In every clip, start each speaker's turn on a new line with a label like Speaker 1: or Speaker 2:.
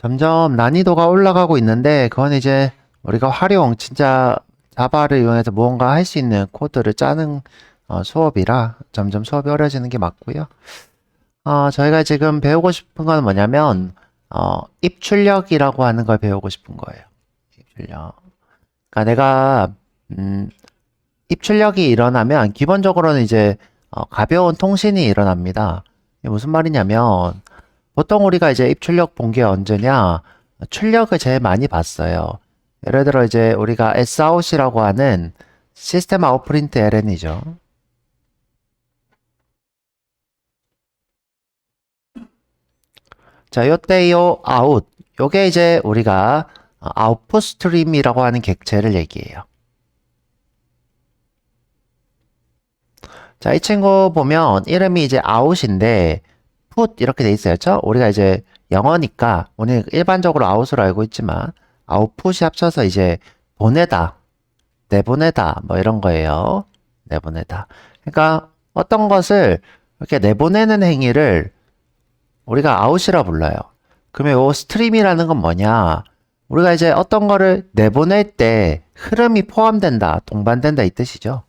Speaker 1: 점점 난이도가 올라가고 있는데 그건 이제 우리가 진짜 자바를 이용해서 무언가 할 수 있는 코드를 짜는 수업이라 점점 수업이 어려지는 게 맞고요. 저희가 지금 배우고 싶은 건 뭐냐면 입출력이라고 하는 걸 배우고 싶은 거예요. 입출력. 그러니까 내가 입출력이 일어나면 기본적으로는 이제 가벼운 통신이 일어납니다. 이게 무슨 말이냐면 보통 우리가 이제 입출력 본 게 언제냐? 출력을 제일 많이 봤어요. 예를 들어 이제 우리가 sout이라고 하는 시스템 아웃 프린트 ln이죠. 자, 요때 요 아웃, 요게 이제 우리가 아웃풋 스트림이라고 하는 객체를 얘기해요. 자, 이 친구 보면 이름이 이제 아웃인데 put 이렇게 돼 있어요. 그렇죠? 우리가 이제 영어니까 우리 일반적으로 아웃으로 알고 있지만 아웃풋이 합쳐서 이제 보내다, 내보내다 뭐 이런 거예요. 내보내다. 그러니까 어떤 것을 이렇게 내보내는 행위를 우리가 아웃이라 불러요. 그러면 요 스트림이라는 건 뭐냐? 우리가 이제 어떤 거를 내보낼 때 흐름이 포함된다, 동반된다 이 뜻이죠.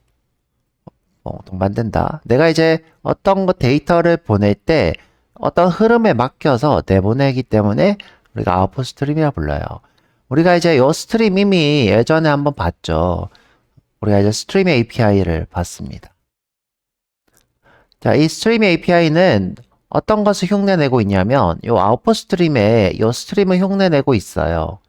Speaker 1: 동반된다. 내가 이제 어떤 데이터를 보낼 때 어떤 흐름에 맡겨서 내보내기 때문에 우리가 아웃풋 스트림이라 불러요. 우리가 이제 요 스트림 이미 예전에 한번 봤죠. 우리가 이제 스트림 API를 봤습니다. 자, 이 스트림 API는 어떤 것을 흉내내고 있냐면 요 아웃풋 스트림에 요 스트림을 흉내내고 있어요.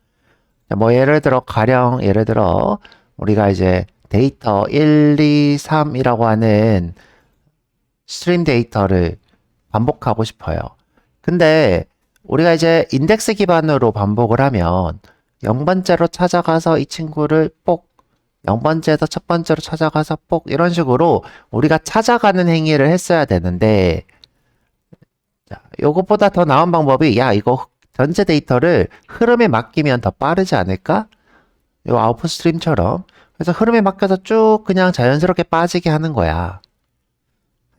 Speaker 1: 자, 뭐 예를 들어 우리가 이제 데이터 1, 2, 3이라고 하는 스트림 데이터를 반복하고 싶어요. 근데 우리가 이제 인덱스 기반으로 반복을 하면 0번째로 찾아가서 이 친구를 뽁 0번째에서 첫 번째로 찾아가서 뽁 이런 식으로 우리가 찾아가는 행위를 했어야 되는데 자, 요것보다 더 나은 방법이 야 이거 전체 데이터를 흐름에 맡기면 더 빠르지 않을까? 요 아웃풋 스트림처럼 그래서 흐름에 맡겨서 쭉 그냥 자연스럽게 빠지게 하는 거야.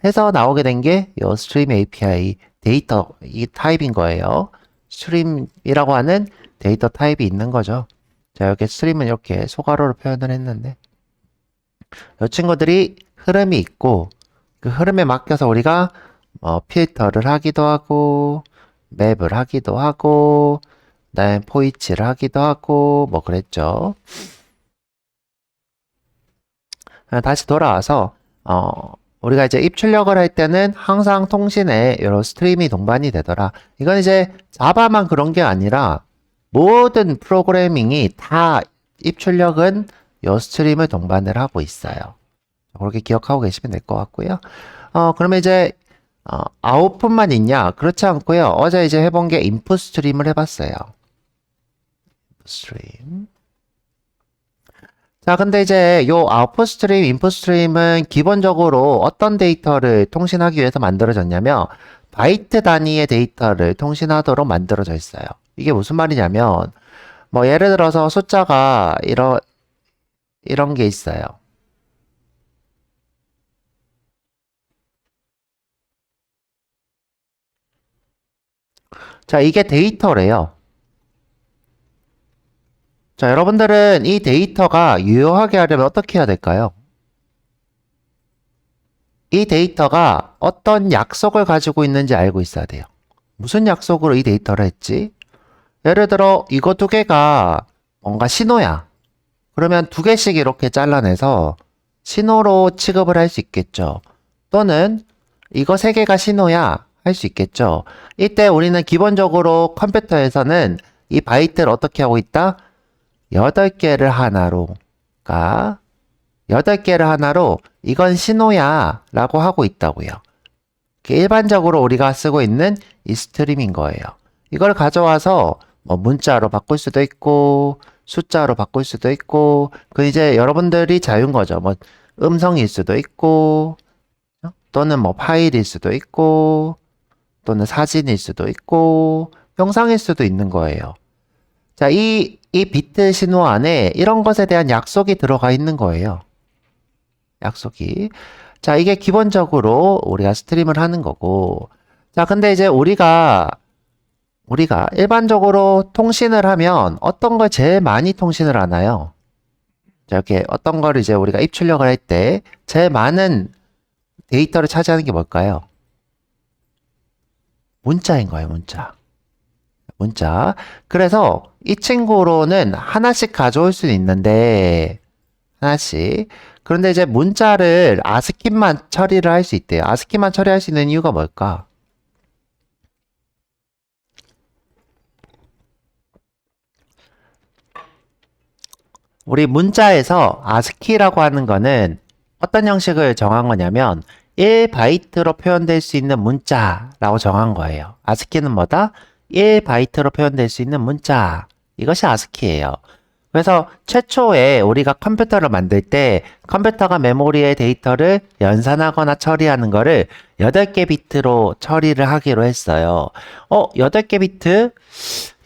Speaker 1: 해서 나오게 된 게 요 스트림 API 데이터 이 타입인 거예요. 스트림이라고 하는 데이터 타입이 있는 거죠. 자, 이렇게 스트림은 이렇게 소괄호로 표현을 했는데 이 친구들이 흐름이 있고 그 흐름에 맡겨서 우리가 필터를 하기도 하고 맵을 하기도 하고 그다음에 포이치를 하기도 하고 뭐 그랬죠. 다시 돌아와서 우리가 이제 입출력을 할 때는 항상 통신에 이런 스트림이 동반이 되더라. 이건 이제 자바만 그런 게 아니라 모든 프로그래밍이 다 입출력은 이 스트림을 동반을 하고 있어요. 그렇게 기억하고 계시면 될 것 같고요. 그러면 이제 아웃풋만 있냐? 그렇지 않고요. 어제 이제 해본 게 인풋 스트림을 해봤어요. 스트림. 자, 근데 이제 요 아웃풋 스트림, 인풋 스트림은 기본적으로 어떤 데이터를 통신하기 위해서 만들어졌냐면 바이트 단위의 데이터를 통신하도록 만들어져 있어요. 이게 무슨 말이냐면 뭐 예를 들어서 숫자가 이런 게 있어요. 자, 이게 데이터래요. 자, 여러분들은 이 데이터가 유효하게 하려면 어떻게 해야 될까요? 이 데이터가 어떤 약속을 가지고 있는지 알고 있어야 돼요. 무슨 약속으로 이 데이터를 했지? 예를 들어 이거 두 개가 뭔가 신호야. 그러면 두 개씩 이렇게 잘라내서 신호로 취급을 할 수 있겠죠. 또는 이거 세 개가 신호야 할 수 있겠죠. 이때 우리는 기본적으로 컴퓨터에서는 이 바이트를 어떻게 하고 있다? 8개를 하나로 그러니까 8개를 하나로 이건 신호야 라고 하고 있다고요. 일반적으로 우리가 쓰고 있는 이 스트림인 거예요. 이걸 가져와서 뭐 문자로 바꿀 수도 있고 숫자로 바꿀 수도 있고 그 이제 여러분들이 자유인 거죠. 뭐 음성일 수도 있고 또는 뭐 파일일 수도 있고 또는 사진일 수도 있고 영상일 수도 있는 거예요. 자, 이 비트 신호 안에 이런 것에 대한 약속이 들어가 있는 거예요. 약속이. 자, 이게 기본적으로 우리가 스트림을 하는 거고. 자, 근데 이제 우리가 우리가 일반적으로 통신을 하면 어떤 걸 제일 많이 통신을 하나요? 자, 이렇게 어떤 걸 이제 우리가 입출력을 할 때 제일 많은 데이터를 차지하는 게 뭘까요? 문자인 거예요, 문자. 문자. 그래서 이 친구로는 하나씩 가져올 수는 있는데, 하나씩. 그런데 이제 문자를 아스키만 처리를 할 수 있대요. 아스키만 처리할 수 있는 이유가 뭘까? 우리 문자에서 아스키라고 하는 거는 어떤 형식을 정한 거냐면 1바이트로 표현될 수 있는 문자라고 정한 거예요. 아스키는 뭐다? 1바이트로 표현될 수 있는 문자. 이것이 아스키예요. 그래서 최초에 우리가 컴퓨터를 만들 때 컴퓨터가 메모리에 데이터를 연산하거나 처리하는 거를 8개 비트로 처리를 하기로 했어요. 8개 비트?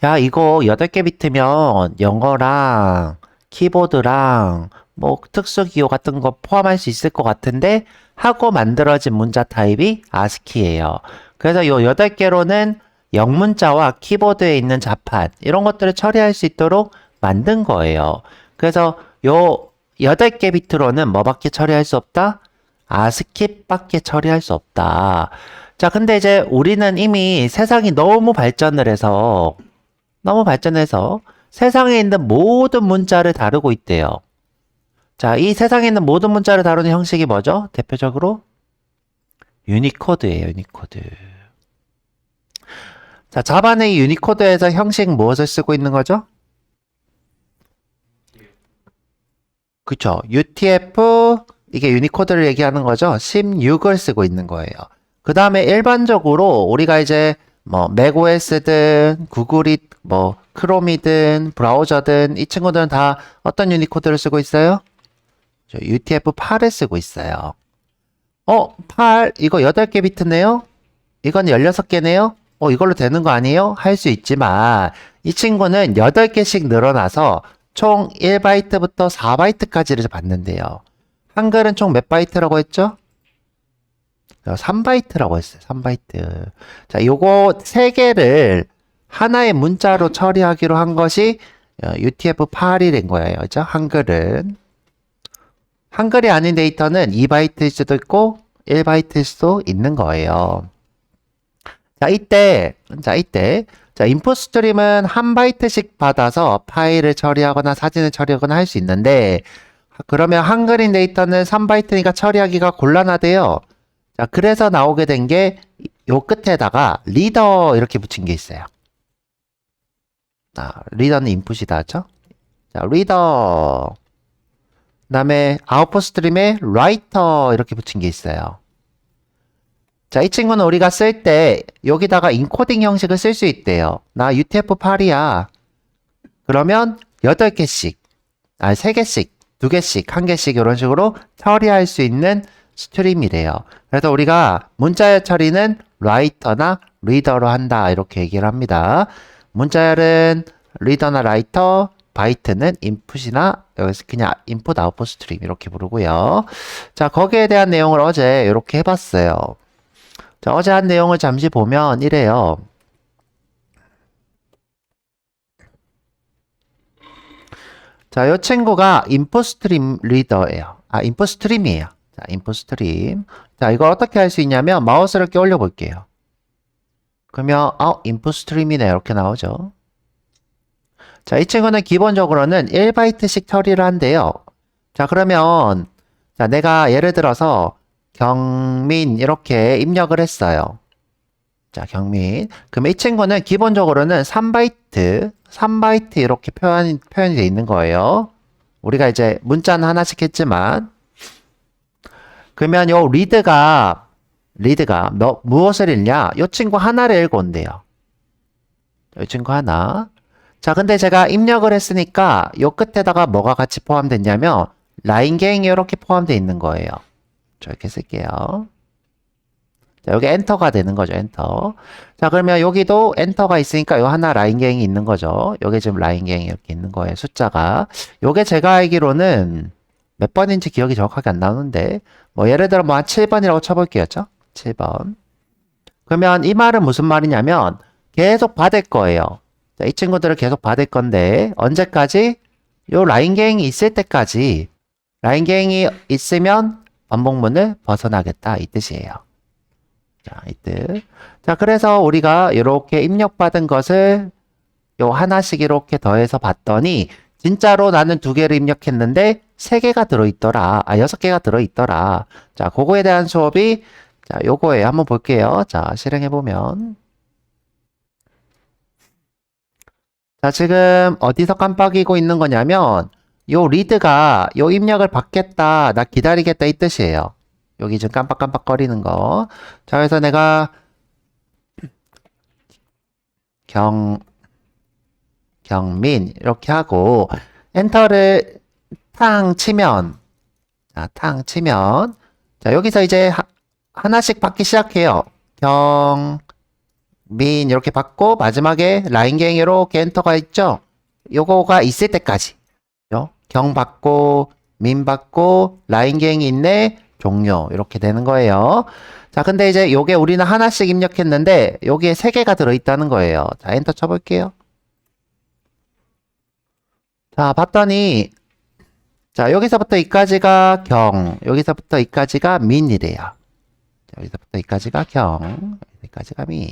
Speaker 1: 야, 이거 8개 비트면 영어랑 키보드랑 뭐 특수기호 같은 거 포함할 수 있을 것 같은데 하고 만들어진 문자 타입이 아스키예요. 그래서 요 8개로는 영문자와 키보드에 있는 자판 이런 것들을 처리할 수 있도록 만든 거예요. 그래서 요 8개 비트로는 뭐밖에 처리할 수 없다? 아스키밖에 처리할 수 없다. 자, 근데 이제 우리는 이미 세상이 너무 발전해서 세상에 있는 모든 문자를 다루고 있대요. 자, 이 세상에 있는 모든 문자를 다루는 형식이 뭐죠? 대표적으로 유니코드예요, 유니코드. 자, 자바는 이 유니코드에서 형식 무엇을 쓰고 있는 거죠? 그쵸. UTF, 이게 유니코드를 얘기하는 거죠. 16을 쓰고 있는 거예요. 그 다음에 일반적으로 우리가 이제 뭐 맥OS든 구글이 뭐 크롬이든 브라우저든 이 친구들은 다 어떤 유니코드를 쓰고 있어요? UTF-8을 쓰고 있어요. 8 이거 8개 비트네요? 이건 16개네요? 이걸로 되는 거 아니에요? 할 수 있지만 이 친구는 8개씩 늘어나서 총 1바이트부터 4바이트까지를 받는데요. 한글은 총 몇 바이트라고 했죠? 3바이트라고 했어요. 3바이트. 자, 요거 3개를 하나의 문자로 처리하기로 한 것이 UTF-8이 된 거예요. 그죠? 한글은. 한글이 아닌 데이터는 2바이트일 수도 있고 1바이트일 수도 있는 거예요. 자, 이때 인풋 스트림은 1바이트씩 받아서 파일을 처리하거나 사진을 처리하거나 할 수 있는데 그러면 한글인 데이터는 3바이트니까 처리하기가 곤란하대요. 자, 그래서 나오게 된 게 요 끝에다가 리더 이렇게 붙인 게 있어요. 리더는 인풋이다, 그죠? 자, 리더. 그 다음에 아웃풋 스트림에 라이터 이렇게 붙인 게 있어요. 자, 이 친구는 우리가 쓸 때 여기다가 인코딩 형식을 쓸 수 있대요. 나 UTF-8이야. 그러면 8개씩, 3개씩, 2개씩, 1개씩 이런 식으로 처리할 수 있는 스트림이래요. 그래서 우리가 문자열 처리는 라이터나 리더로 한다 이렇게 얘기를 합니다. 문자열은 리더나 라이터, 바이트는 인풋이나 여기서 그냥 인풋 아웃풋 스트림 이렇게 부르고요. 자, 거기에 대한 내용을 어제 이렇게 해봤어요. 자, 어제 한 내용을 잠시 보면 이래요. 자, 이 친구가 인풋 스트림 리더예요. 인풋 스트림이에요. 자, 인풋 스트림. 자, 이걸 어떻게 할 수 있냐면 마우스를 이렇게 올려 볼게요. 그러면 인풋 스트림이네 이렇게 나오죠. 자, 이 친구는 기본적으로는 1바이트씩 처리를 한대요. 자, 그러면 자, 내가 예를 들어서 경민 이렇게 입력을 했어요. 자, 경민. 그럼 이 친구는 기본적으로는 3바이트 이렇게 표현이 되어 있는 거예요. 우리가 이제 문자는 하나씩 했지만 그러면 요 리드가 무엇을 읽냐? 요 친구 하나를 읽고 온대요. 요 친구 하나. 자, 근데 제가 입력을 했으니까 요 끝에다가 뭐가 같이 포함됐냐면 라인갱이 이렇게 포함되어 있는 거예요. 이렇게 쓸게요. 자, 여기 엔터가 되는 거죠, 엔터. 자, 그러면 여기도 엔터가 있으니까 요 하나 라인갱이 있는 거죠. 여기 지금 라인갱이 이렇게 있는 거예요, 숫자가. 요게 제가 알기로는 몇 번인지 기억이 정확하게 안 나오는데, 뭐, 예를 들어 뭐 한 7번이라고 쳐볼게요, 7번. 그러면 이 말은 무슨 말이냐면, 계속 받을 거예요. 자, 이 친구들을 계속 받을 건데 언제까지? 요 라인갱이 있을 때까지. 라인갱이 있으면 반복문을 벗어나겠다 이 뜻이에요. 자, 이 뜻. 자, 그래서 우리가 이렇게 입력받은 것을 요 하나씩 이렇게 더해서 봤더니 진짜로 나는 2개를 입력했는데 3개가 들어있더라. 6개가 들어있더라. 자, 그거에 대한 수업이 자, 요거예요. 한번 볼게요. 자, 실행해보면. 자, 지금 어디서 깜빡이고 있는 거냐면 요 리드가 요 입력을 받겠다. 나 기다리겠다 이 뜻이에요. 여기 지금 깜빡깜빡거리는 거. 자, 그래서 내가 경민 이렇게 하고 엔터를 탕 치면 자, 여기서 이제 하나씩 받기 시작해요. 경민 이렇게 받고 마지막에 라인갱 이렇게 엔터가 있죠. 요거가 있을 때까지 경 받고 민 받고 라인갱이 있네 종료 이렇게 되는 거예요. 자, 근데 이제 요게 우리는 하나씩 입력했는데 여기에 3개가 들어있다는 거예요. 자, 엔터 쳐볼게요. 자, 봤더니 자, 여기서부터 이까지가 경, 여기서부터 이까지가 민이래요. 자, 여기서부터 이까지가 경, 여기까지가 민.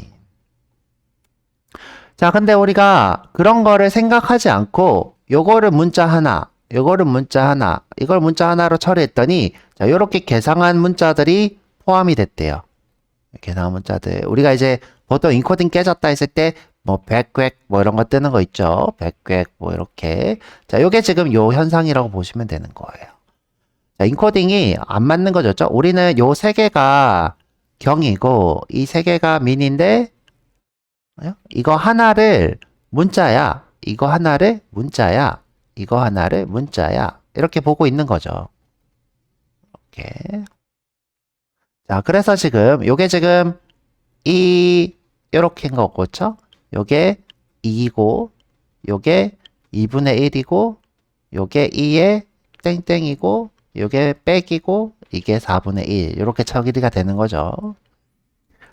Speaker 1: 자, 근데 우리가 그런 거를 생각하지 않고 요거를 문자 하나, 요거를 문자 하나, 이걸 문자 하나로 처리했더니 자, 요렇게 계상한 문자들이 포함이 됐대요. 계상한 문자들. 우리가 이제 보통 인코딩 깨졌다 했을 때 뭐 백quack 뭐 이런 거 뜨는 거 있죠. 백quack 뭐 이렇게. 자, 요게 지금 요 현상이라고 보시면 되는 거예요. 자, 인코딩이 안 맞는 거죠. 우리는 요 3개가 경이고 이 3개가 민인데 이거 하나를 문자야. 이거 하나를 문자야. 이거 하나를 문자야. 이렇게 보고 있는 거죠. 이렇게. 자, 그래서 지금 요게 지금 요렇게인 거고, 그렇죠? 요게 2이고 요게 2분의 1이고 요게 2의 땡땡이고 요게 백이고 이게 4분의 1 이렇게 처리가 되는 거죠.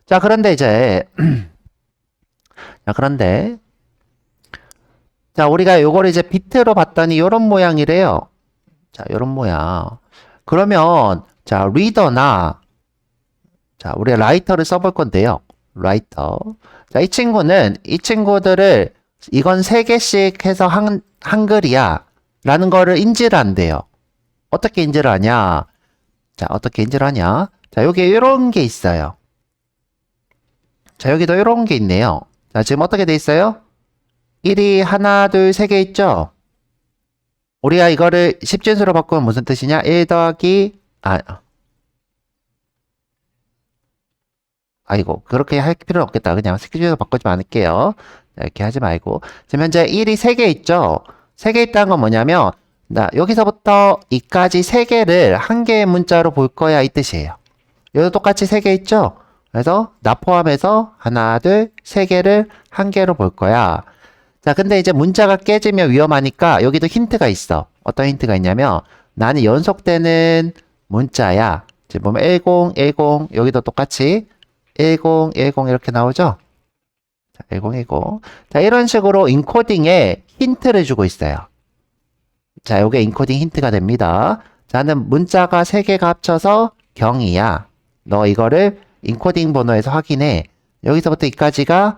Speaker 1: 자, 그런데 이제 자, 그런데 자, 우리가 요거를 이제 비트로 봤더니 요런 모양이래요. 자, 요런 모양. 그러면 자, 리더나 자, 우리가 라이터를 써볼 건데요. 라이터. 자, 이 친구들을 이건 3개씩 해서 한글이야 라는 거를 인지를 한대요. 어떻게 인지를 하냐? 자, 어떻게 인지를 하냐? 자, 여기 이런 게 있어요. 자, 여기도 이런 게 있네요. 자, 지금 어떻게 돼 있어요? 1이 하나, 둘, 3개 있죠? 우리가 이거를 10진수로 바꾸면 무슨 뜻이냐? 1 더하기 아이고, 그렇게 할 필요는 없겠다. 그냥 스케줄로 바꾸지 않을게요. 이렇게 하지 말고. 지금 현재 1이 3개 있죠? 3개 있다는 건 뭐냐면, 여기서부터 이까지 3개를 한 개의 문자로 볼 거야, 이 뜻이에요. 여기도 똑같이 3개 있죠? 그래서 나 포함해서 하나, 둘, 3개를 한 개로 볼 거야. 자, 근데 이제 문자가 깨지면 위험하니까 여기도 힌트가 있어. 어떤 힌트가 있냐면, 나는 연속되는 문자야. 지금 보면 10, 10, 여기도 똑같이 10, 10 이렇게 나오죠? 자, 10, 10. 자, 이런 식으로 인코딩에 힌트를 주고 있어요. 자, 요게 인코딩 힌트가 됩니다. 자는 문자가 3개가 합쳐서 경이야. 너 이거를 인코딩 번호에서 확인해. 여기서부터 이까지가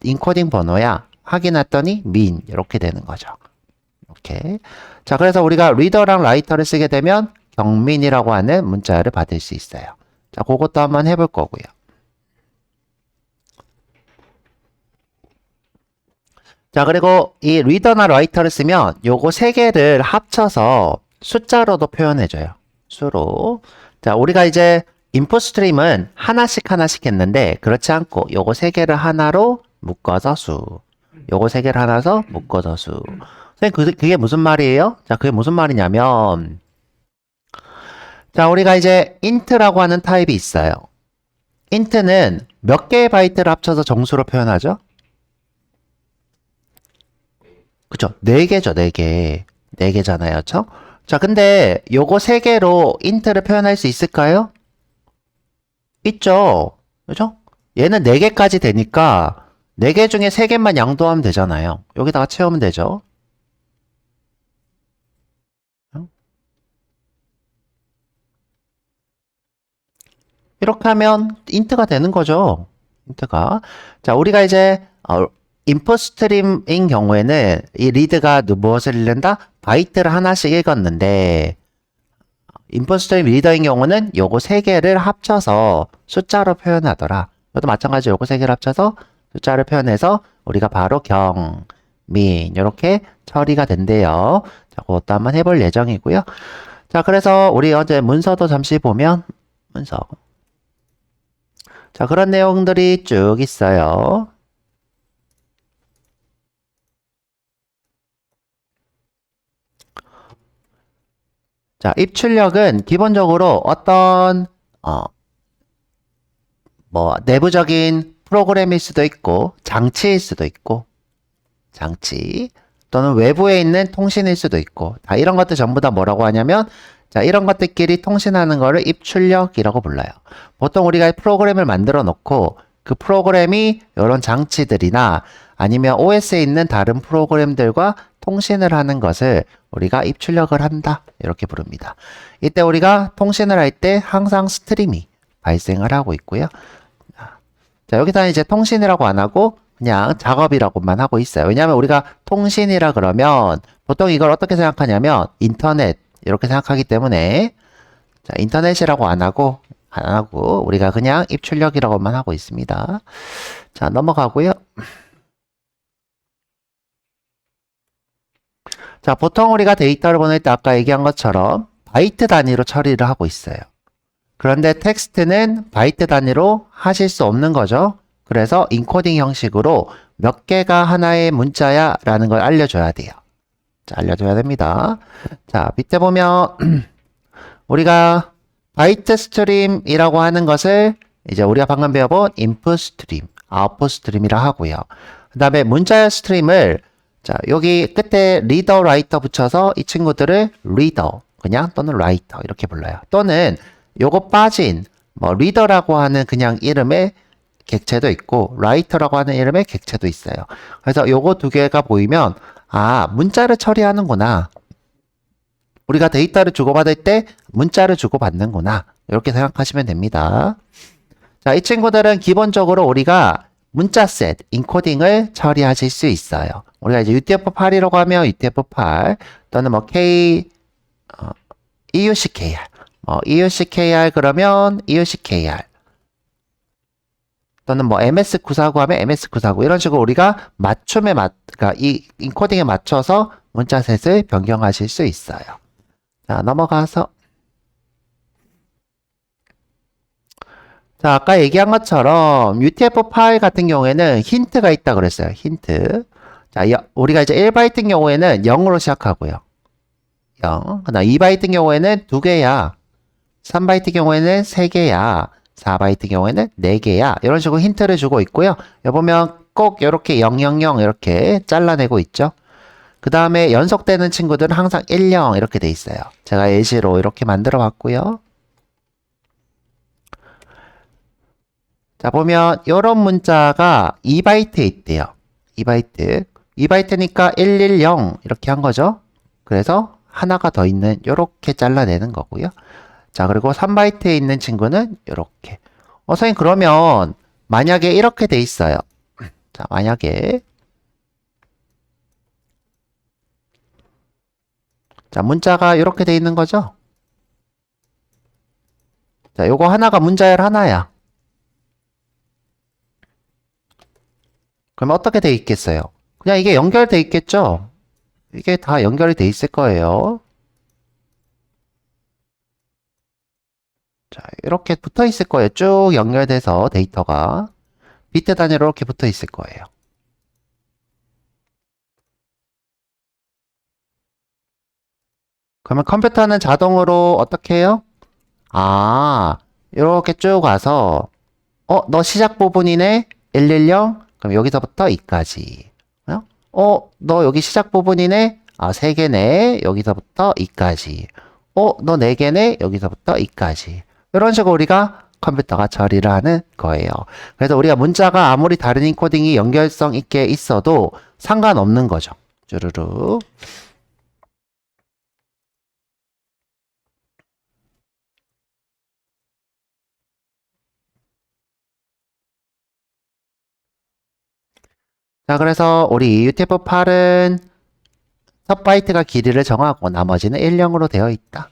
Speaker 1: 인코딩 번호야. 확인했더니 민 이렇게 되는 거죠. 이렇게. 자, 그래서 우리가 리더랑 라이터를 쓰게 되면 경민이라고 하는 문자를 받을 수 있어요. 자, 그것도 한번 해볼 거고요. 자, 그리고 이 리더나 라이터를 쓰면 요거 3개를 합쳐서 숫자로도 표현해줘요. 수로. 자, 우리가 이제 인풋 스트림은 하나씩 했는데 그렇지 않고 요거 3개를 하나로 묶어서 수. 요거 3개를 하나서 묶어서 수. 선생님, 그게 무슨 말이에요? 자, 그게 무슨 말이냐면 자, 우리가 이제 int라고 하는 타입이 있어요. int는 몇 개의 바이트를 합쳐서 정수로 표현하죠? 그쵸? 4개죠, 4개. 4개잖아요, 그쵸? 자, 근데 요거 3개로 int를 표현할 수 있을까요? 있죠? 그죠? 얘는 4개까지 되니까 4개 중에 3개만 양도하면 되잖아요. 여기다가 채우면 되죠. 이렇게 하면 인트가 되는 거죠. 인트가. 자, 우리가 이제 인풋 스트림인 경우에는 이 리드가 무엇을 읽는다? 바이트를 하나씩 읽었는데 인풋 스트림 리더인 경우는 요거 3개를 합쳐서 숫자로 표현하더라. 이것도 마찬가지 요거 3개를 합쳐서 숫자를 표현해서 우리가 바로 경, 민 이렇게 처리가 된대요. 자, 그것도 한번 해볼 예정이고요. 자, 그래서 우리 어제 문서도 잠시 보면 문서. 자, 그런 내용들이 쭉 있어요. 자, 입출력은 기본적으로 어떤 내부적인 프로그램일 수도 있고 장치일 수도 있고 장치 또는 외부에 있는 통신일 수도 있고 다 이런 것들 전부 다 뭐라고 하냐면 자, 이런 것들끼리 통신하는 거를 입출력이라고 불러요. 보통 우리가 프로그램을 만들어 놓고 그 프로그램이 이런 장치들이나 아니면 OS에 있는 다른 프로그램들과 통신을 하는 것을 우리가 입출력을 한다. 이렇게 부릅니다. 이때 우리가 통신을 할 때 항상 스트림이 발생을 하고 있고요. 자, 여기서는 이제 통신이라고 안 하고 그냥 작업이라고만 하고 있어요. 왜냐하면 우리가 통신이라 그러면 보통 이걸 어떻게 생각하냐면 인터넷 이렇게 생각하기 때문에 자, 인터넷이라고 안 하고 우리가 그냥 입출력이라고만 하고 있습니다. 자, 넘어가고요. 자, 보통 우리가 데이터를 보낼 때 아까 얘기한 것처럼 바이트 단위로 처리를 하고 있어요. 그런데 텍스트는 바이트 단위로 하실 수 없는 거죠. 그래서 인코딩 형식으로 몇 개가 하나의 문자야 라는 걸 알려줘야 돼요. 자, 알려줘야 됩니다. 자, 밑에 보면 우리가 바이트 스트림이라고 하는 것을 이제 우리가 방금 배워본 인풋 스트림, 아웃풋 스트림이라 하고요. 그 다음에 문자열 스트림을 자, 여기 끝에 리더, 라이터 붙여서 이 친구들을 리더, 그냥 또는 라이터 이렇게 불러요. 또는 요거 빠진 리더라고 하는 그냥 이름의 객체도 있고 라이터라고 하는 이름의 객체도 있어요. 그래서 요거 두 개가 보이면 아, 문자를 처리하는구나. 우리가 데이터를 주고받을 때 문자를 주고받는구나. 이렇게 생각하시면 됩니다. 자, 이 친구들은 기본적으로 우리가 문자셋, 인코딩을 처리하실 수 있어요. 우리가 이제 UTF-8이라고 하면 UTF-8 또는 EUCKR, EUCKR 그러면 EUCKR 또는 MS949 하면 MS949 이런 식으로 우리가 그러니까 이 인코딩에 맞춰서 문자셋을 변경하실 수 있어요. 자, 넘어가서 자, 아까 얘기한 것처럼 UTF-8 같은 경우에는 힌트가 있다 그랬어요. 힌트. 자, 우리가 이제 1바이트인 경우에는 0으로 시작하고요. 0. 그다음 2바이트인 경우에는 2개야. 3바이트 경우에는 3개야. 4바이트 경우에는 4개야. 이런 식으로 힌트를 주고 있고요. 여기 보면 꼭 이렇게 000 이렇게 잘라내고 있죠. 그 다음에 연속되는 친구들은 항상 10 이렇게 돼 있어요. 제가 예시로 이렇게 만들어 봤고요. 자, 보면 이런 문자가 2바이트에 있대요. 2바이트. 2바이트니까 110 이렇게 한 거죠. 그래서 하나가 더 있는 이렇게 잘라내는 거고요. 자, 그리고 3바이트에 있는 친구는 이렇게. 선생님 그러면 만약에 이렇게 돼 있어요. 자, 만약에 자, 문자가 이렇게 돼 있는 거죠. 자, 요거 하나가 문자열 하나야. 그러면 어떻게 돼 있겠어요? 그냥 이게 연결돼 있겠죠? 이게 다 연결이 돼 있을 거예요. 자, 이렇게 붙어 있을 거예요. 쭉 연결돼서 데이터가 비트 단위로 이렇게 붙어 있을 거예요. 그러면 컴퓨터는 자동으로 어떻게 해요? 아, 이렇게 쭉 와서 너 시작 부분이네? 110? 그럼 여기서부터 2까지. 너 여기 시작 부분이네? 아, 3개네. 여기서부터 2까지. 너 4개네? 여기서부터 2까지. 이런 식으로 우리가 컴퓨터가 처리를 하는 거예요. 그래서 우리가 문자가 아무리 다른 인코딩이 연결성 있게 있어도 상관없는 거죠. 쭈루루. 자, 그래서 우리 UTF-8은 첫 바이트가 길이를 정하고 나머지는 1형으로 되어 있다.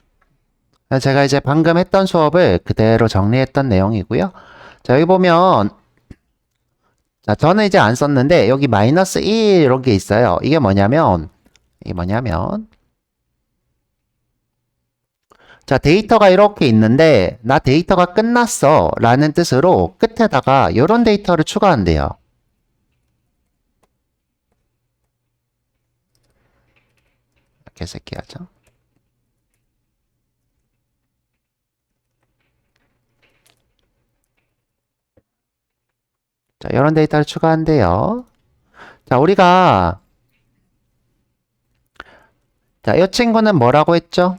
Speaker 1: 제가 이제 방금 했던 수업을 그대로 정리했던 내용이고요. 자, 여기 보면 자, 저는 이제 안 썼는데 여기 마이너스 1 이런 게 있어요. 이게 뭐냐면 자, 데이터가 이렇게 있는데 나 데이터가 끝났어 라는 뜻으로 끝에다가 이런 데이터를 추가한대요. 이렇게 쓸게요. 자, 이런 데이터를 추가한대요. 자, 우리가 자, 이 친구는 뭐라고 했죠?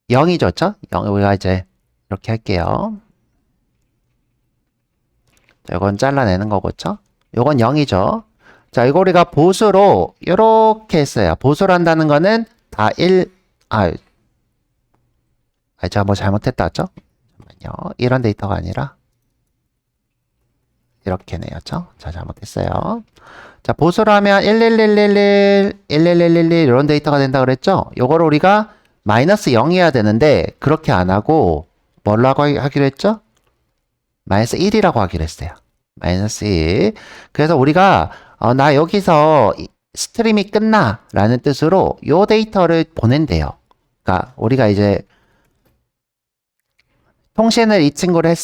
Speaker 1: 0이 좋죠? 0, 우리가 이제 이렇게 할게요. 자, 이건 잘라내는 거겠죠? 이건 0이죠? 자, 이거 우리가 보수로 이렇게 했어요. 보수로 한다는 거는 다 1, 제가 뭐 잘못했다 죠 잠깐만요. 이런 데이터가 아니라 이렇게 내였죠? 자, 잘못했어요. 자, 보수로 하면 1111, 1111 이런 데이터가 된다 그랬죠? 요거를 우리가 마이너스 0이어야 되는데 그렇게 안 하고 뭐라고 하기로 했죠? 마이너스 1이라고 하기로 했어요. 마이너스 1. 그래서 우리가 나 여기서 스트림이 끝나 라는 뜻으로 요 데이터를 보낸대요. 그러니까 우리가 이제 통신을 이 친구를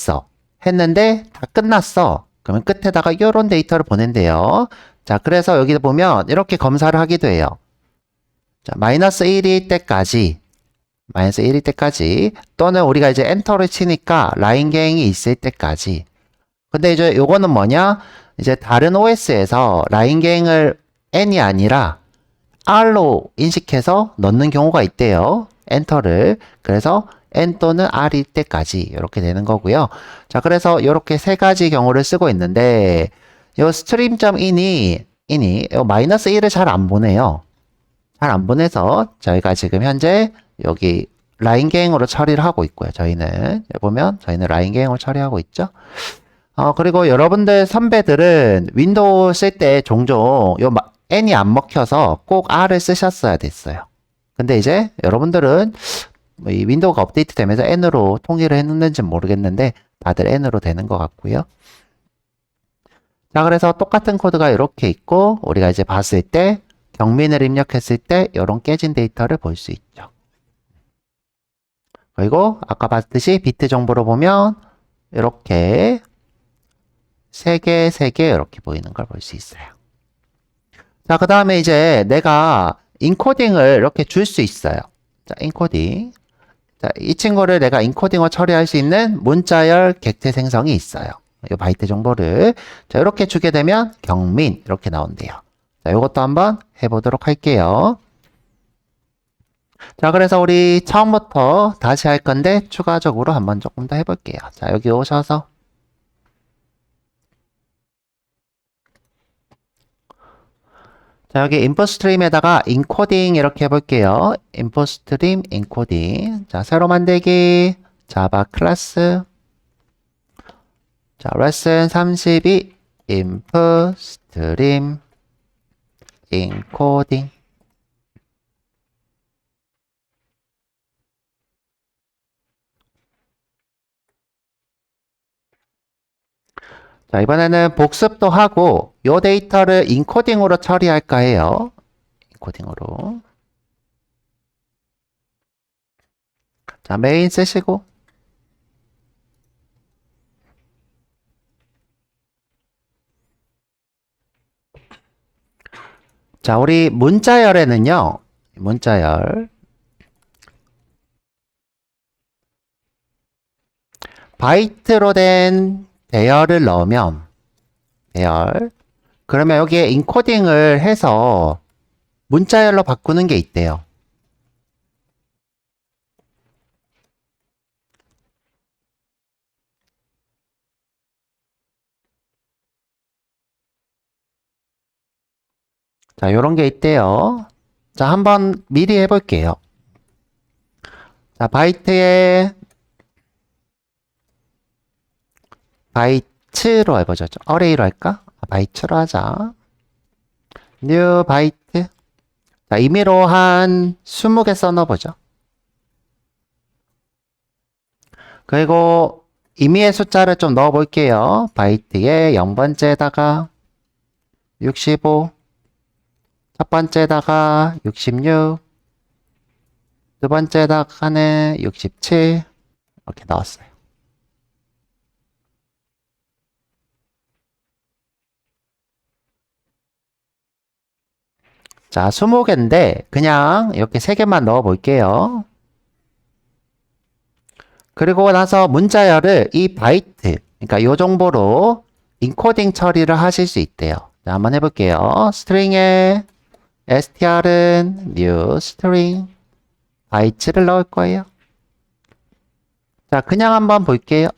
Speaker 1: 했는데 다 끝났어. 그러면 끝에다가 이런 데이터를 보낸대요. 자, 그래서 여기 보면 이렇게 검사를 하기도 해요. 자, 마이너스 1일 때까지 또는 우리가 이제 엔터를 치니까 라인 갱이 있을 때까지. 근데 이제 요거는 뭐냐? 이제 다른 OS에서 라인 갱을 N이 아니라 R로 인식해서 넣는 경우가 있대요. 엔터를. 그래서 N 또는 R일 때까지 이렇게 되는 거고요. 자, 그래서 이렇게 세 가지 경우를 쓰고 있는데 요 stream.in이 요 마이너스 1을 잘 안 보내요. 잘 안 보내서 저희가 지금 현재 여기 라인 갱으로 처리를 하고 있고요. 저희는 보면 저희는 라인 갱으로 처리하고 있죠. 그리고 여러분들 선배들은 윈도우 쓸 때 종종 요 N이 안 먹혀서 꼭 R을 쓰셨어야 됐어요. 근데 이제 여러분들은 이 윈도우가 업데이트 되면서 N으로 통일을 했는지 모르겠는데 다들 N으로 되는 것 같고요. 자, 그래서 똑같은 코드가 이렇게 있고 우리가 이제 봤을 때 경민을 입력했을 때 이런 깨진 데이터를 볼 수 있죠. 그리고 아까 봤듯이 비트 정보로 보면 이렇게 3개, 3개 이렇게 보이는 걸 볼 수 있어요. 자, 그 다음에 이제 내가 인코딩을 이렇게 줄 수 있어요. 자, 인코딩. 자, 이 친구를 내가 인코딩을 처리할 수 있는 문자열 객체 생성이 있어요. 이 바이트 정보를. 자, 이렇게 주게 되면 경민 이렇게 나온대요. 자, 이것도 한번 해보도록 할게요. 자, 그래서 우리 처음부터 다시 할 건데 추가적으로 한번 조금 더 해볼게요. 자, 여기 오셔서 자, 여기 인풋 스트림에다가 인코딩 이렇게 해볼게요. 인풋 스트림 인코딩. 자, 새로 만들기 자바 클래스. 자, 레슨 32 인풋 스트림 인코딩. 자, 이번에는 복습도 하고 요 데이터를 인코딩으로 처리할까 해요. 인코딩으로. 자, 메인 쓰시고 자, 우리 문자열에는요. 문자열 바이트로 된 배열을 넣으면 그러면 여기에 인코딩을 해서 문자열로 바꾸는 게 있대요. 자, 요런 게 있대요. 자, 한번 미리 해볼게요. 자, 바이트로 해보죠. 어레이로 할까? 바이트로 하자. 뉴 바이트. 자, 임의로 한 20개 써넣어보죠. 그리고 임의의 숫자를 좀 넣어볼게요. 바이트에 0번째에다가 65, 첫 번째에다가 66, 두 번째에다가는 67, 이렇게 넣었어요. 자, 20개인데 그냥 이렇게 3개만 넣어 볼게요. 그리고 나서 문자열을 이 바이트, 그러니까 이 정보로 인코딩 처리를 하실 수 있대요. 자, 한번 해볼게요. 스트링에 str은 new string 바이트를 넣을 거예요. 자, 그냥 한번 볼게요.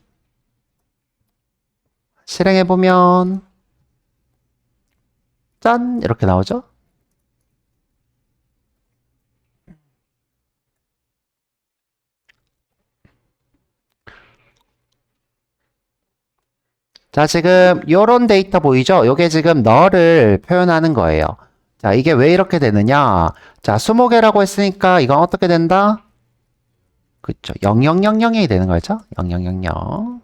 Speaker 1: 실행해보면 짠! 이렇게 나오죠? 자, 지금 요런 데이터 보이죠? 요게 지금 너를 표현하는 거예요. 자, 이게 왜 이렇게 되느냐? 자, 20개라고 했으니까 이건 어떻게 된다? 그쵸. 0000이 되는 거죠? 0000.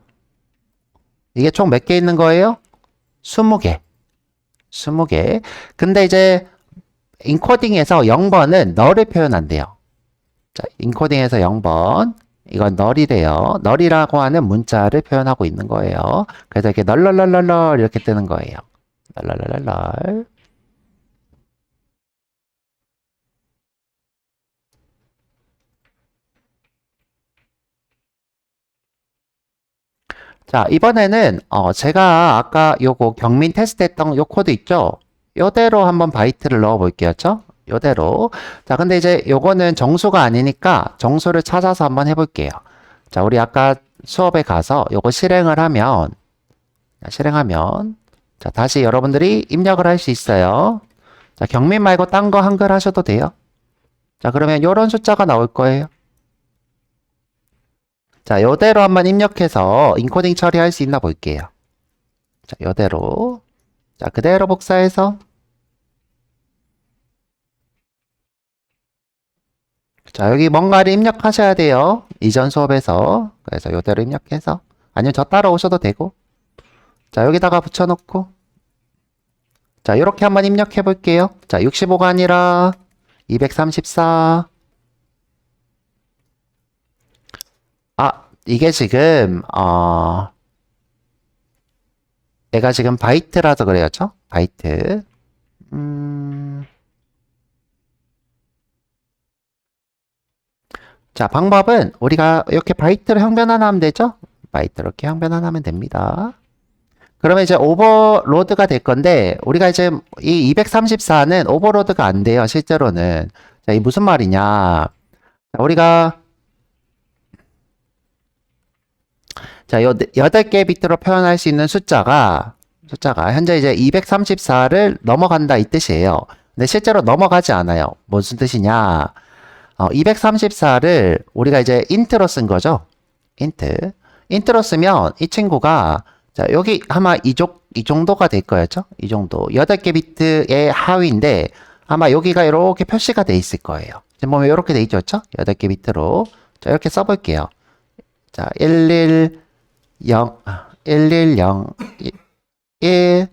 Speaker 1: 이게 총 몇 개 있는 거예요? 20개. 20개. 근데 이제 인코딩에서 0번은 너를 표현한대요. 자, 인코딩에서 0번. 이건 널이래요. 널이라고 하는 문자를 표현하고 있는 거예요. 그래서 이렇게 널널널널널 이렇게 뜨는 거예요. 널널널널. 자, 이번에는 제가 아까 요거 경민 테스트 했던 요 코드 있죠? 요대로 한번 바이트를 넣어 볼게요. 요대로. 자, 근데 이제 요거는 정수가 아니니까 정수를 찾아서 한번 해볼게요. 자, 우리 아까 수업에 가서 요거 실행하면, 자, 다시 여러분들이 입력을 할 수 있어요. 자, 경민 말고 딴 거 한글 하셔도 돼요. 자, 그러면 요런 숫자가 나올 거예요. 자, 요대로 한번 입력해서 인코딩 처리할 수 있나 볼게요. 자, 요대로. 자, 그대로 복사해서. 자, 여기 뭔가를 입력하셔야 돼요. 이전 수업에서. 그래서 요대로 입력해서. 아니면 저 따라오셔도 되고. 자, 여기다가 붙여놓고. 자, 이렇게 한번 입력해 볼게요. 자, 65가 아니라 234. 아, 이게 지금, 얘가 지금 바이트라서 그래야죠? 바이트. 자, 방법은 우리가 이렇게 바이트로 형변 하나 하면 되죠? 바이트 이렇게 형변 하나 하면 됩니다. 그러면 이제 오버로드가 될 건데, 우리가 이제 이 234는 오버로드가 안 돼요, 실제로는. 자, 이 무슨 말이냐. 자, 우리가, 자, 요 8개 비트로 표현할 수 있는 숫자가 현재 이제 234를 넘어간다 이 뜻이에요. 근데 실제로 넘어가지 않아요. 무슨 뜻이냐. 234를 우리가 이제 인트로 쓴 거죠. 인트로 쓰면 이 친구가 자, 여기 아마 이 정도가 될 거였죠? 이 정도. 8개 비트의 하위인데 아마 여기가 이렇게 표시가 돼 있을 거예요. 지금 보면 이렇게 돼 있죠? 8개 비트로. 자, 이렇게 써볼게요. 자, 110, 110, 1,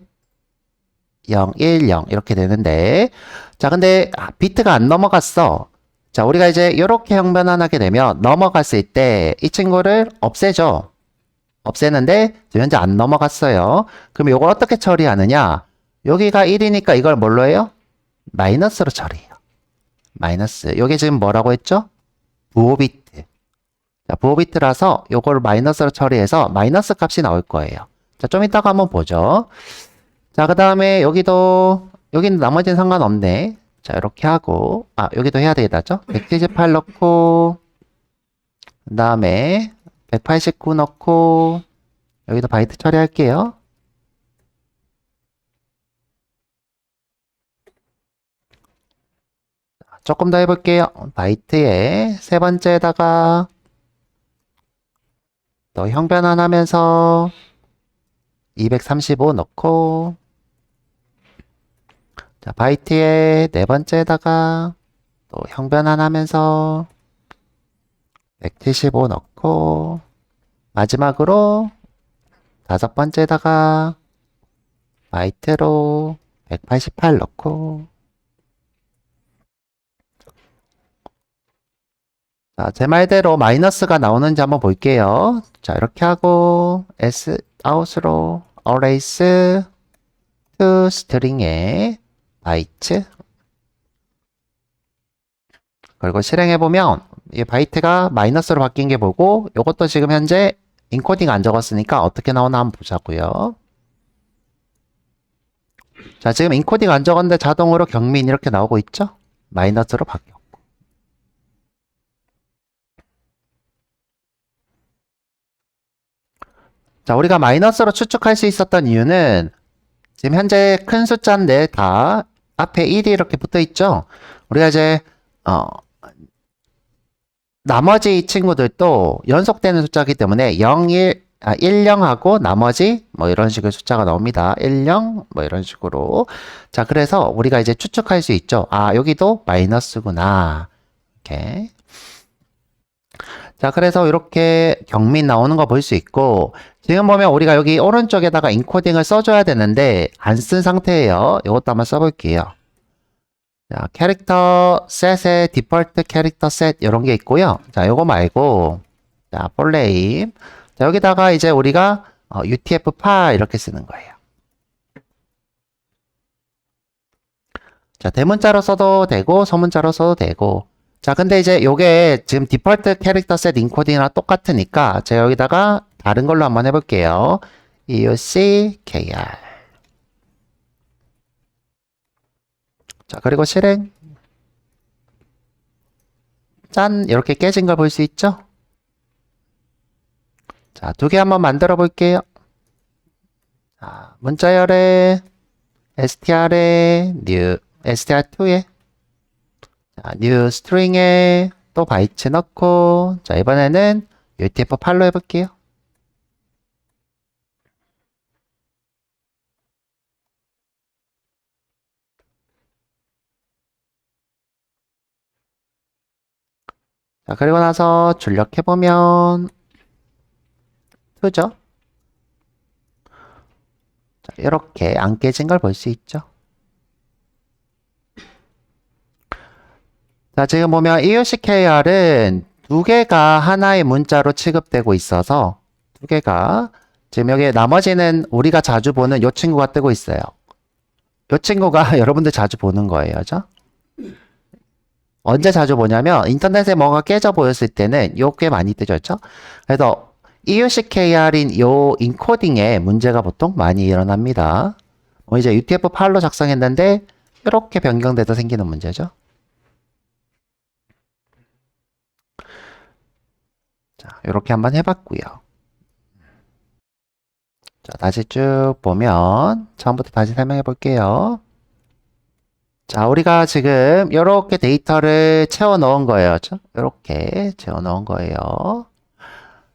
Speaker 1: 0, 1, 0 이렇게 되는데 자, 근데 비트가 안 넘어갔어. 자, 우리가 이제 이렇게 형변환하게 되면 넘어갔을 때 이 친구를 없애죠. 없애는데 현재 안 넘어갔어요. 그럼 이걸 어떻게 처리하느냐? 여기가 1이니까 이걸 뭘로 해요? 마이너스로 처리해요. 마이너스. 이게 지금 뭐라고 했죠? 부호 비트. 자, 부호 비트라서 이걸 마이너스로 처리해서 마이너스 값이 나올 거예요. 자, 좀 이따가 한번 보죠. 자, 그 다음에 여기는 나머지는 상관없네. 자, 이렇게 하고, 여기도 해야 되겠다죠? 178 넣고, 그 다음에 189 넣고, 여기도 바이트 처리할게요. 조금 더 해볼게요. 바이트에 세 번째에다가 또 형변환하면서 235 넣고, 자, 바이트에 네 번째에다가 또 형변환하면서 175 넣고, 마지막으로 다섯 번째에다가 바이트로 188 넣고, 자, 제 말대로 마이너스가 나오는지 한번 볼게요. 자, 이렇게 하고 S 아웃으로 어레이스 to 스트링에 바이트, 그리고 실행해보면 이 바이트가 마이너스로 바뀐 게 보고, 이것도 지금 현재 인코딩 안 적었으니까 어떻게 나오나 한번 보자고요. 자, 지금 인코딩 안 적었는데 자동으로 경민 이렇게 나오고 있죠? 마이너스로 바뀌었고. 자, 우리가 마이너스로 추측할 수 있었던 이유는 지금 현재 큰 숫자인데 다 앞에 1이 이렇게 붙어 있죠? 우리가 이제 나머지 친구들도 연속되는 숫자이기 때문에 0, 1, 1, 0하고 나머지 뭐 이런 식의 숫자가 나옵니다. 1, 0 뭐 이런 식으로. 자, 그래서 우리가 이제 추측할 수 있죠. 아, 여기도 마이너스구나. 이렇게. 자, 그래서 이렇게 경민 나오는 거 볼 수 있고, 지금 보면 우리가 여기 오른쪽에다가 인코딩을 써줘야 되는데 안 쓴 상태예요. 이것도 한번 써볼게요. 자, 캐릭터 셋에 디폴트 캐릭터 셋 이런 게 있고요. 자, 요거 말고, 자, 폴네임. 자, 여기다가 이제 우리가 UTF-8 이렇게 쓰는 거예요. 자, 대문자로 써도 되고 소문자로 써도 되고. 자, 근데 이제 요게 지금 디폴트 캐릭터 셋 인코딩이랑 똑같으니까 제가 여기다가 다른 걸로 한번 해볼게요. EUCKR. 자, 그리고 실행. 짠! 이렇게 깨진 걸 볼 수 있죠? 자, 두 개 한번 만들어 볼게요. 자, 문자열에 str에 new, str2에 자, new string에 또 바이트 넣고, 자, 이번에는 UTF-8로 해볼게요. 자, 그리고 나서 출력해보면 2죠? 자, 이렇게 안 깨진 걸 볼 수 있죠. 자, 지금 보면 EUCKR은 두 개가 하나의 문자로 취급되고 있어서 두 개가 지금 여기 나머지는 우리가 자주 보는 이 친구가 뜨고 있어요. 이 친구가 여러분들 자주 보는 거예요. 그죠? 언제 자주 보냐면 인터넷에 뭐가 깨져 보였을 때는 요게 많이 뜨죠. 그래서 EUCKR인 요 인코딩에 문제가 보통 많이 일어납니다. 이제 UTF-8로 작성했는데 이렇게 변경돼서 생기는 문제죠. 자, 이렇게 한번 해봤고요. 자, 다시 쭉 보면 처음부터 다시 설명해 볼게요. 자, 우리가 지금 이렇게 데이터를 채워 넣은 거예요. 이렇게 채워 넣은 거예요.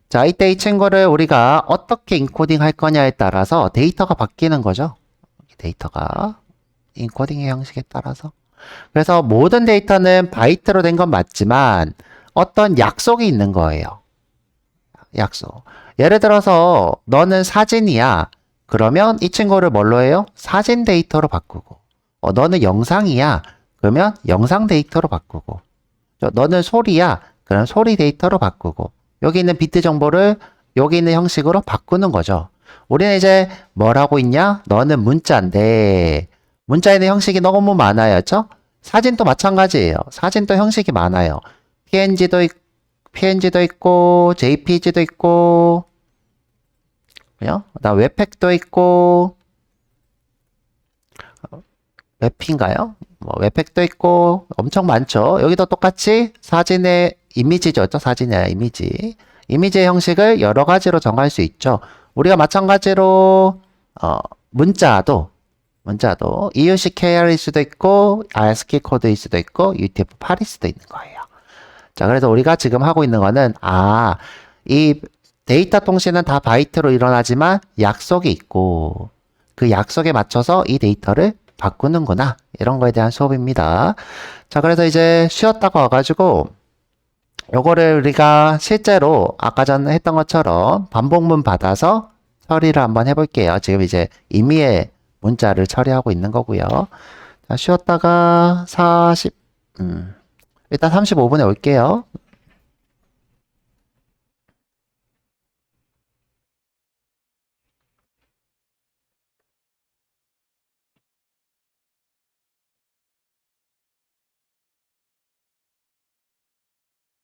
Speaker 1: 자, 이때 이 친구를 우리가 어떻게 인코딩 할 거냐에 따라서 데이터가 바뀌는 거죠. 데이터가 인코딩의 형식에 따라서. 그래서 모든 데이터는 바이트로 된 건 맞지만 어떤 약속이 있는 거예요. 약속. 예를 들어서 너는 사진이야. 그러면 이 친구를 뭘로 해요? 사진 데이터로 바꾸고. 너는 영상이야. 그러면 영상 데이터로 바꾸고. 너는 소리야. 그럼 소리 데이터로 바꾸고. 여기 있는 비트 정보를 여기 있는 형식으로 바꾸는 거죠. 우리는 이제 뭘 하고 있냐? 너는 문자인데 문자에 있는 형식이 너무 많아요. 그렇죠? 사진도 마찬가지예요. 사진도 형식이 많아요. PNG도 있고 JPG도 있고 그다음 웹팩도 있고 웹인가요? 뭐 웹팩도 있고 엄청 많죠. 여기도 똑같이 사진의 이미지죠. 사진의 이미지. 이미지의 형식을 여러 가지로 정할 수 있죠. 우리가 마찬가지로 문자도 문자도 EUCKR일 수도 있고 ASCII 코드일 수도 있고 UTF-8일 수도 있는 거예요. 자, 그래서 우리가 지금 하고 있는 거는 이 데이터 통신은 다 바이트로 일어나지만 약속이 있고 그 약속에 맞춰서 이 데이터를 바꾸는구나. 이런 거에 대한 수업입니다. 자, 그래서 이제 쉬었다가 와가지고 요거를 우리가 실제로 아까 전에 했던 것처럼 반복문 받아서 처리를 한번 해볼게요. 지금 이제 임의의 문자를 처리하고 있는 거고요. 자, 쉬었다가 일단 35분에 올게요.